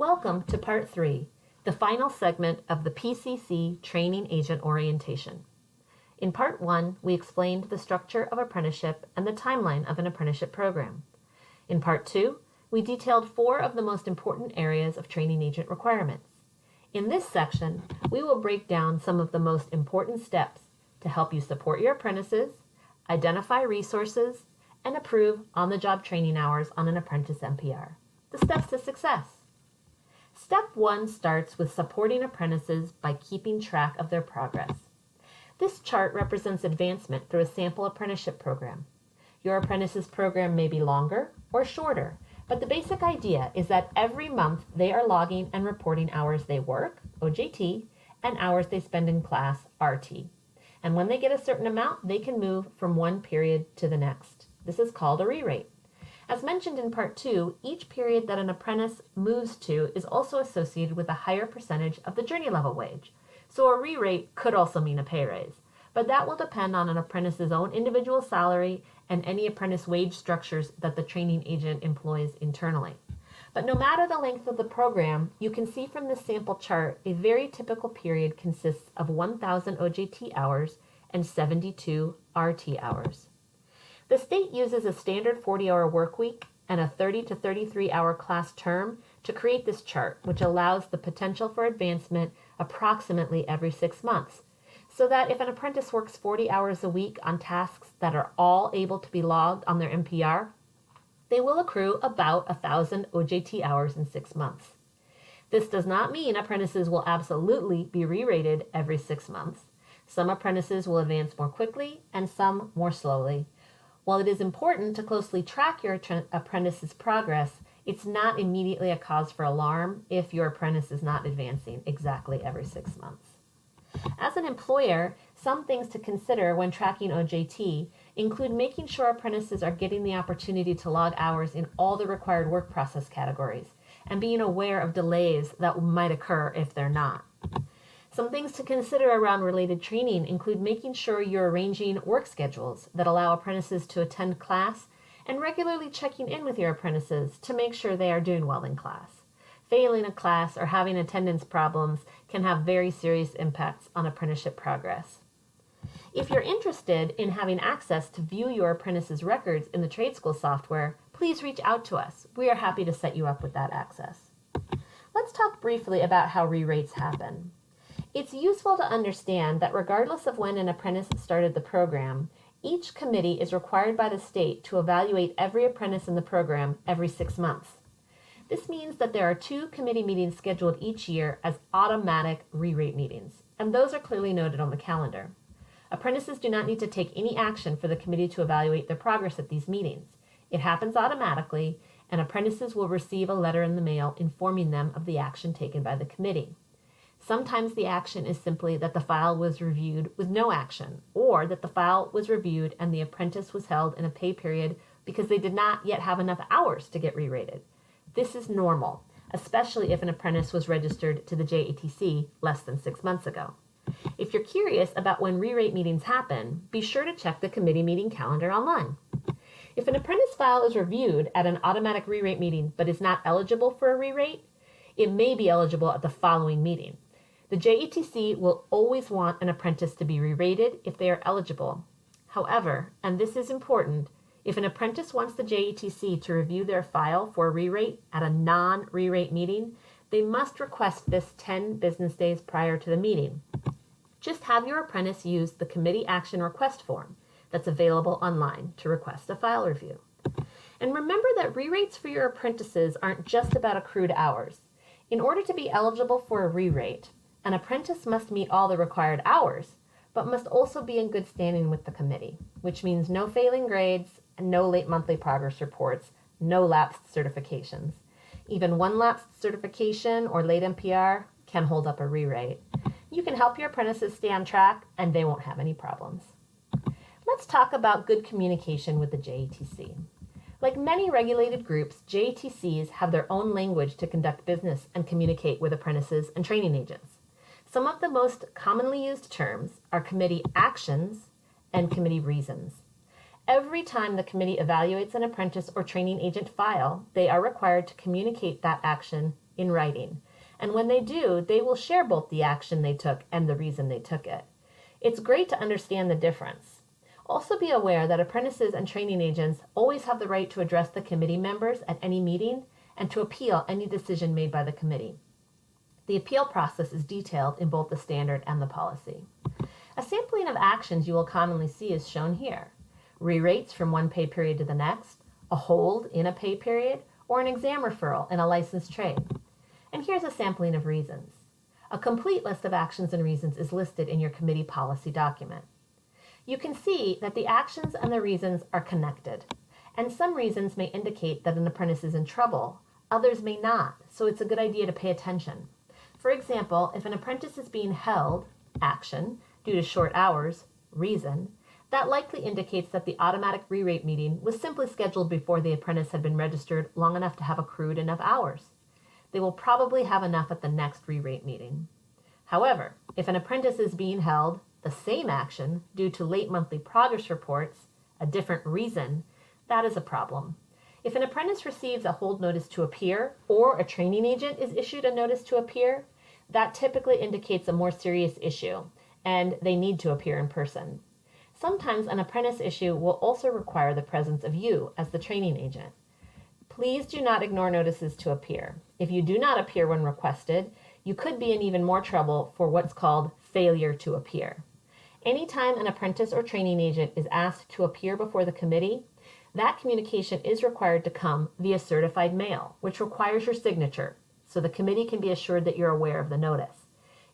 Welcome to Part 3, the final segment of the PCC Training Agent Orientation. In Part 1, we explained the structure of apprenticeship and the timeline of an apprenticeship program. In Part 2, we detailed 4 of the most important areas of training agent requirements. In this section, we will break down some of the most important steps to help you support your apprentices, identify resources, and approve on-the-job training hours on an apprentice MPR. The steps to success. Step 1 starts with supporting apprentices by keeping track of their progress. This chart represents advancement through a sample apprenticeship program. Your apprentices program may be longer or shorter, but the basic idea is that every month they are logging and reporting hours they work, OJT, and hours they spend in class, RT. And when they get a certain amount, they can move from one period to the next. This is called a re-rate. As mentioned in Part 2, each period that an apprentice moves to is also associated with a higher percentage of the journey level wage. So a re-rate could also mean a pay raise, but that will depend on an apprentice's own individual salary and any apprentice wage structures that the training agent employs internally. But no matter the length of the program, you can see from this sample chart a very typical period consists of 1,000 OJT hours and 72 RT hours. The state uses a standard 40-hour work week and a 30 to 33-hour class term to create this chart, which allows the potential for advancement approximately every 6 months, so that if an apprentice works 40 hours a week on tasks that are all able to be logged on their MPR, they will accrue about 1,000 OJT hours in 6 months. This does not mean apprentices will absolutely be re-rated every 6 months. Some apprentices will advance more quickly and some more slowly. While it is important to closely track your apprentice's progress, it's not immediately a cause for alarm if your apprentice is not advancing exactly every 6 months. As an employer, some things to consider when tracking OJT include making sure apprentices are getting the opportunity to log hours in all the required work process categories and being aware of delays that might occur if they're not. Some things to consider around related training include making sure you're arranging work schedules that allow apprentices to attend class and regularly checking in with your apprentices to make sure they are doing well in class. Failing a class or having attendance problems can have very serious impacts on apprenticeship progress. If you're interested in having access to view your apprentices' records in the trade school software, please reach out to us. We are happy to set you up with that access. Let's talk briefly about how re-rates happen. It's useful to understand that regardless of when an apprentice started the program, each committee is required by the state to evaluate every apprentice in the program every 6 months. This means that there are 2 committee meetings scheduled each year as automatic re-rate meetings, and those are clearly noted on the calendar. Apprentices do not need to take any action for the committee to evaluate their progress at these meetings. It happens automatically, and apprentices will receive a letter in the mail informing them of the action taken by the committee. Sometimes the action is simply that the file was reviewed with no action, or that the file was reviewed and the apprentice was held in a pay period because they did not yet have enough hours to get re-rated. This is normal, especially if an apprentice was registered to the JATC less than 6 months ago. If you're curious about when re-rate meetings happen, be sure to check the committee meeting calendar online. If an apprentice file is reviewed at an automatic re-rate meeting but is not eligible for a re-rate, it may be eligible at the following meeting. The JATC will always want an apprentice to be re-rated if they are eligible. However, and this is important, if an apprentice wants the JATC to review their file for a re-rate at a non-re-rate meeting, they must request this 10 business days prior to the meeting. Just have your apprentice use the committee action request form that's available online to request a file review. And remember that re-rates for your apprentices aren't just about accrued hours. In order to be eligible for a re-rate, an apprentice must meet all the required hours, but must also be in good standing with the committee, which means no failing grades, no late monthly progress reports, no lapsed certifications. Even one lapsed certification or late MPR can hold up a re-rate. You can help your apprentices stay on track and they won't have any problems. Let's talk about good communication with the JATC. Like many regulated groups, JATCs have their own language to conduct business and communicate with apprentices and training agents. Some of the most commonly used terms are committee actions and committee reasons. Every time the committee evaluates an apprentice or training agent file, they are required to communicate that action in writing. And when they do, they will share both the action they took and the reason they took it. It's great to understand the difference. Also be aware that apprentices and training agents always have the right to address the committee members at any meeting and to appeal any decision made by the committee. The appeal process is detailed in both the standard and the policy. A sampling of actions you will commonly see is shown here. Re-rates from one pay period to the next, a hold in a pay period, or an exam referral in a licensed trade. And here's a sampling of reasons. A complete list of actions and reasons is listed in your committee policy document. You can see that the actions and the reasons are connected, and some reasons may indicate that an apprentice is in trouble, others may not, so it's a good idea to pay attention. For example, if an apprentice is being held, action, due to short hours, reason, that likely indicates that the automatic re-rate meeting was simply scheduled before the apprentice had been registered long enough to have accrued enough hours. They will probably have enough at the next re-rate meeting. However, if an apprentice is being held, the same action, due to late monthly progress reports, a different reason, that is a problem. If an apprentice receives a hold notice to appear, or a training agent is issued a notice to appear, that typically indicates a more serious issue, and they need to appear in person. Sometimes an apprentice issue will also require the presence of you as the training agent. Please do not ignore notices to appear. If you do not appear when requested, you could be in even more trouble for what's called failure to appear. Anytime an apprentice or training agent is asked to appear before the committee, that communication is required to come via certified mail, which requires your signature, so the committee can be assured that you're aware of the notice.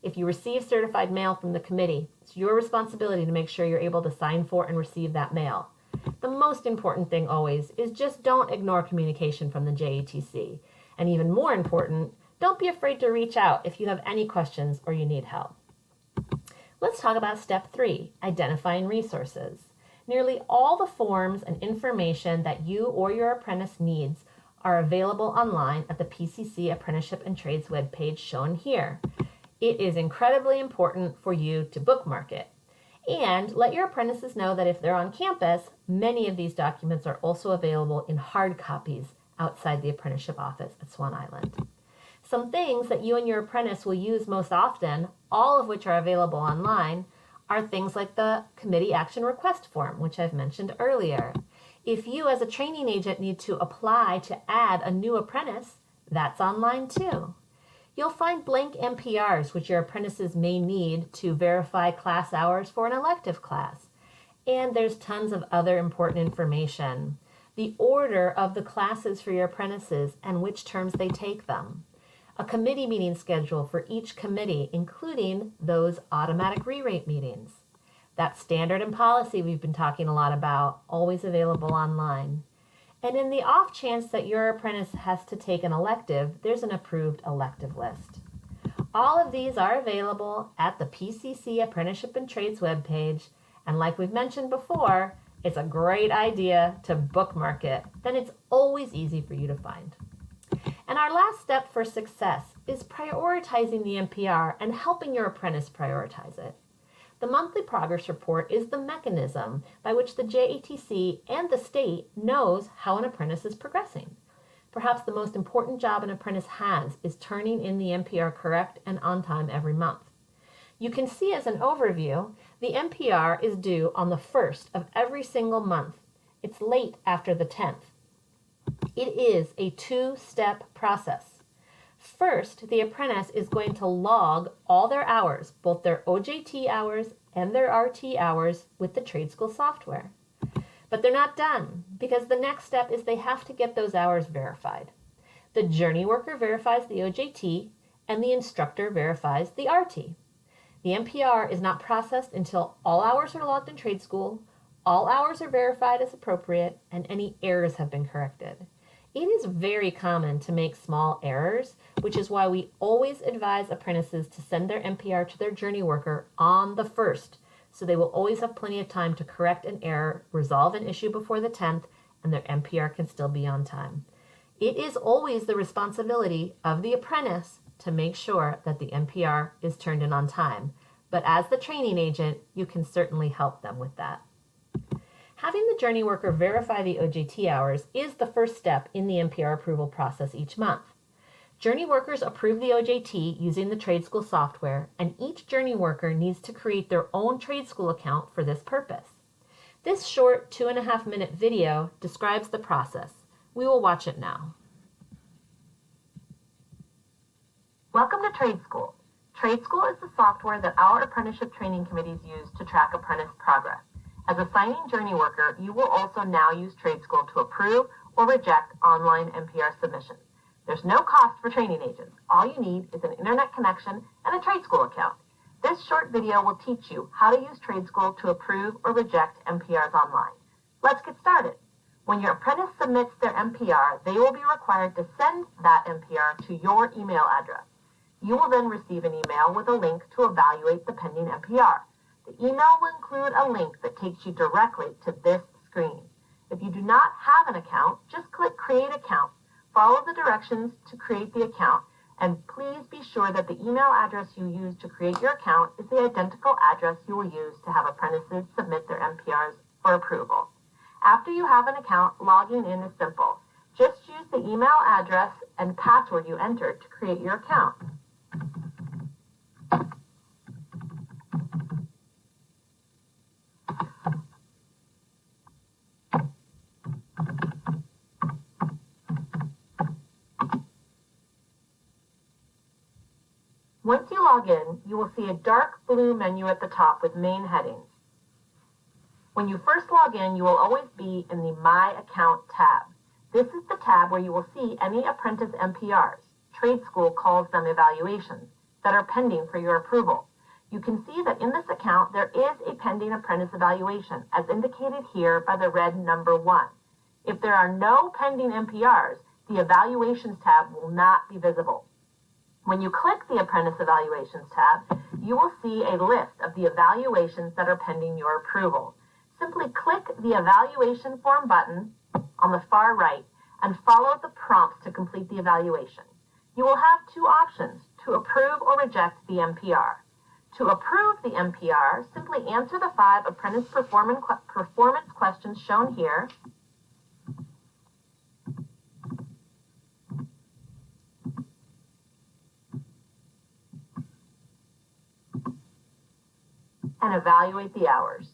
If you receive certified mail from the committee, it's your responsibility to make sure you're able to sign for and receive that mail. The most important thing always is just don't ignore communication from the JATC. And even more important, don't be afraid to reach out if you have any questions or you need help. Let's talk about step 3, identifying resources. Nearly all the forms and information that you or your apprentice needs are available online at the PCC Apprenticeship and Trades webpage shown here. It is incredibly important for you to bookmark it. And let your apprentices know that if they're on campus, many of these documents are also available in hard copies outside the apprenticeship office at Swan Island. Some things that you and your apprentice will use most often, all of which are available online, are things like the committee action request form, which I've mentioned earlier. If you as a training agent need to apply to add a new apprentice, that's online too. You'll find blank MPRs, which your apprentices may need to verify class hours for an elective class. And there's tons of other important information. The order of the classes for your apprentices and which terms they take them. A committee meeting schedule for each committee, including those automatic re-rate meetings. That standard and policy we've been talking a lot about, always available online. And in the off chance that your apprentice has to take an elective, there's an approved elective list. All of these are available at the PCC Apprenticeship and Trades webpage, and like we've mentioned before, it's a great idea to bookmark it. Then it's always easy for you to find. And our last step for success is prioritizing the MPR and helping your apprentice prioritize it. The monthly progress report is the mechanism by which the JATC and the state knows how an apprentice is progressing. Perhaps the most important job an apprentice has is turning in the MPR correct and on time every month. You can see as an overview, the MPR is due on the 1st of every single month. It's late after the 10th. It is a 2-step process. First, the apprentice is going to log all their hours, both their OJT hours and their RT hours, with the trade school software. But they're not done, because the next step is they have to get those hours verified. The journey worker verifies the OJT, and the instructor verifies the RT. The MPR is not processed until all hours are logged in trade school, all hours are verified as appropriate, and any errors have been corrected. It is very common to make small errors, which is why we always advise apprentices to send their MPR to their journey worker on the 1st, so they will always have plenty of time to correct an error, resolve an issue before the 10th, and their MPR can still be on time. It is always the responsibility of the apprentice to make sure that the MPR is turned in on time, but as the training agent, you can certainly help them with that. Having the journey worker verify the OJT hours is the first step in the MPR approval process each month. Journey workers approve the OJT using the trade school software, and each Journey worker needs to create their own trade school account for this purpose. This short 2.5-minute video describes the process. We will watch it now. Welcome to Trade School. Trade School is the software that our apprenticeship training committees use to track apprentice progress. As a signing Journey worker, you will also now use Trade School to approve or reject online NPR submissions. There's no cost for training agents. All you need is an internet connection and a Trade School account. This short video will teach you how to use Trade School to approve or reject NPRs online. Let's get started. When your apprentice submits their NPR, they will be required to send that NPR to your email address. You will then receive an email with a link to evaluate the pending NPR. The email will include a link that takes you directly to this screen. If you do not have an account, just click Create Account. Follow the directions to create the account, and please be sure that the email address you use to create your account is the identical address you will use to have apprentices submit their NPRs for approval. After you have an account, logging in is simple. Just use the email address and password you entered to create your account. Once you log in, you will see a dark blue menu at the top with main headings. When you first log in, you will always be in the My Account tab. This is the tab where you will see any apprentice NPRs, Trade School calls them evaluations, that are pending for your approval. You can see that in this account there is a pending apprentice evaluation, as indicated here by the red number 1. If there are no pending NPRs, the Evaluations tab will not be visible. When you click the Apprentice Evaluations tab, you will see a list of the evaluations that are pending your approval. Simply click the Evaluation Form button on the far right and follow the prompts to complete the evaluation. You will have two options, to approve or reject the NPR. To approve the NPR, simply answer the 5 apprentice performance questions shown here, and evaluate the hours.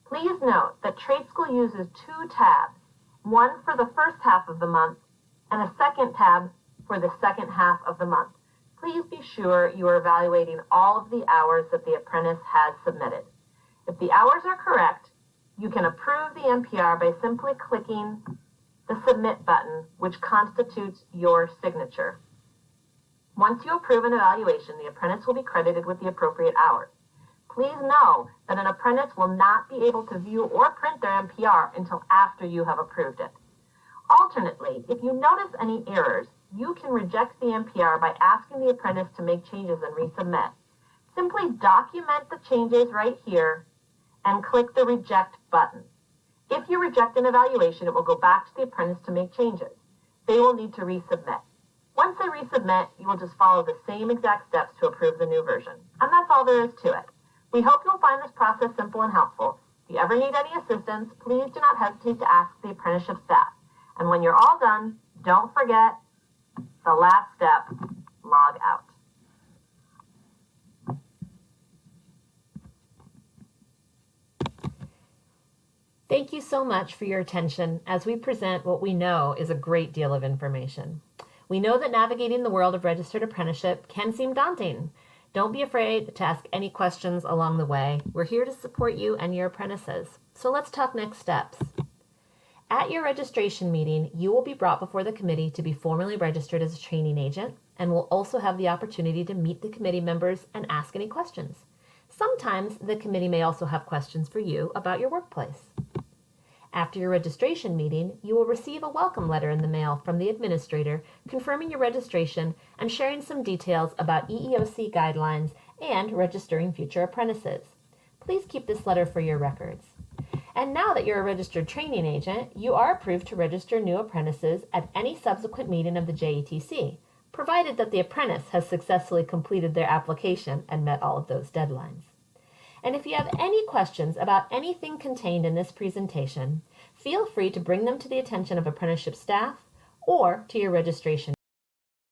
Please note that Trade School uses 2 tabs, one for the first half of the month and a second tab for the second half of the month. Please be sure you are evaluating all of the hours that the apprentice has submitted. If the hours are correct, you can approve the NPR by simply clicking the Submit button, which constitutes your signature. Once you approve an evaluation, the apprentice will be credited with the appropriate hours. Please know that an apprentice will not be able to view or print their NPR until after you have approved it. Alternately, if you notice any errors, you can reject the NPR by asking the apprentice to make changes and resubmit. Simply document the changes right here and click the Reject button. If you reject an evaluation, it will go back to the apprentice to make changes. They will need to resubmit. Once they resubmit, you will just follow the same exact steps to approve the new version. And that's all there is to it. We hope you'll find this process simple and helpful. If you ever need any assistance, please do not hesitate to ask the apprenticeship staff. And when you're all done, don't forget the last step, log out. Thank you so much for your attention as we present what we know is a great deal of information. We know that navigating the world of registered apprenticeship can seem daunting. Don't be afraid to ask any questions along the way. We're here to support you and your apprentices. So let's talk next steps. At your registration meeting, you will be brought before the committee to be formally registered as a training agent, and will also have the opportunity to meet the committee members and ask any questions. Sometimes the committee may also have questions for you about your workplace. After your registration meeting, you will receive a welcome letter in the mail from the administrator confirming your registration and sharing some details about EEOC guidelines and registering future apprentices. Please keep this letter for your records. And now that you're a registered training agent, you are approved to register new apprentices at any subsequent meeting of the JATC, provided that the apprentice has successfully completed their application and met all of those deadlines. And if you have any questions about anything contained in this presentation, feel free to bring them to the attention of apprenticeship staff or to your registration.